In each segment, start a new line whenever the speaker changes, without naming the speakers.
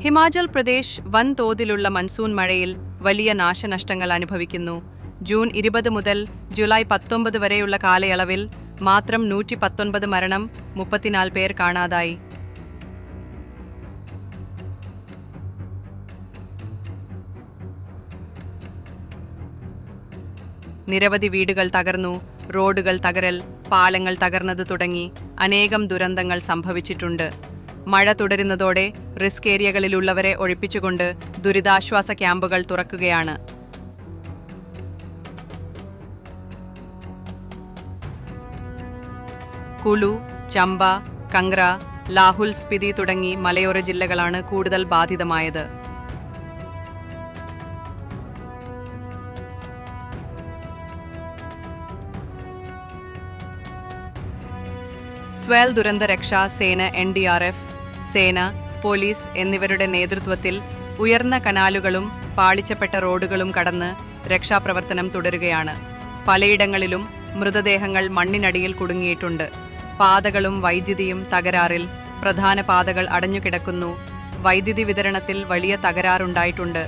ഹിമാചൽ പ്രദേശ് വൻതോതിലുള്ള മൺസൂൺ മഴയിൽ വലിയ നാശനഷ്ടങ്ങൾ അനുഭവിക്കുന്നു. ജൂൺ 20 മുതൽ ജൂലൈ 19 വരെയുള്ള കാലയളവിൽ മാത്രം 119 മരണം, 34 പേർ കാണാതായി. നിരവധി വീടുകൾ തകർന്നു, റോഡുകൾ തകരൽ, പാലങ്ങൾ തകർന്നത് തുടങ്ങി അനേകം ദുരന്തങ്ങൾ സംഭവിച്ചിട്ടുണ്ട്. മഴ തുടരുന്നതോടെ റിസ്ക് ഏരിയകളിലുള്ളവരെ ഒഴിപ്പിച്ചുകൊണ്ട് ദുരിതാശ്വാസ ക്യാമ്പുകൾ തുറക്കുകയാണ്. കുളു, ചമ്പ, കംഗ്ര, ലാഹുൽ സ്പിതി തുടങ്ങി മലയോര ജില്ലകളാണ് കൂടുതൽ ബാധിതമായത്. സ്വേൽ ദുരന്ത രക്ഷാ സേന, NDRF സേന, പോലീസ് എന്നിവരുടെ നേതൃത്വത്തിൽ ഉയർന്ന കനാലുകളും പാളിച്ചപ്പെട്ട റോഡുകളും കടന്ന് രക്ഷാപ്രവർത്തനം തുടരുകയാണ്. പലയിടങ്ങളിലും മൃതദേഹങ്ങൾ മണ്ണിനടിയിൽ കുടുങ്ങിയിട്ടുണ്ട്. പാതകളും വൈദ്യുതിയും തകരാറിൽ, പ്രധാന പാതകൾ അടഞ്ഞുകിടക്കുന്നു. വൈദ്യുതി വിതരണത്തിൽ വലിയ തകരാറുണ്ടായിട്ടുണ്ട്.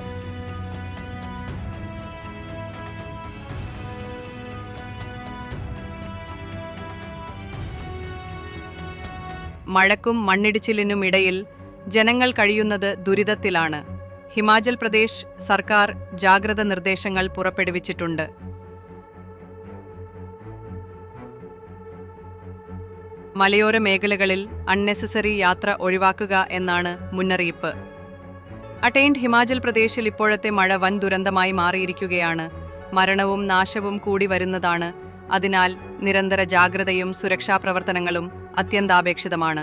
മഴക്കും മണ്ണിടിച്ചിലിനുമിടയിൽ ജനങ്ങൾ കഴിയുന്നത് ദുരിതത്തിലാണ്. ഹിമാചൽ പ്രദേശ് സർക്കാർ ജാഗ്രത നിർദ്ദേശങ്ങൾ പുറപ്പെടുവിച്ചിട്ടുണ്ട്. മലയോര മേഖലകളിൽ അൺനെസസറി യാത്ര ഒഴിവാക്കുക എന്നാണ് മുന്നറിയിപ്പ്. അറ്റൈൻഡ് ഹിമാചൽ പ്രദേശിൽ ഇപ്പോഴത്തെ മഴ വൻ ദുരന്തമായി മാറിയിരിക്കുകയാണ്. മരണവും നാശവും കൂടി വരുന്നതാണ്. അതിനാൽ നിരന്തര ജാഗ്രതയും സുരക്ഷാ പ്രവർത്തനങ്ങളും അത്യന്താപേക്ഷിതമാണ്.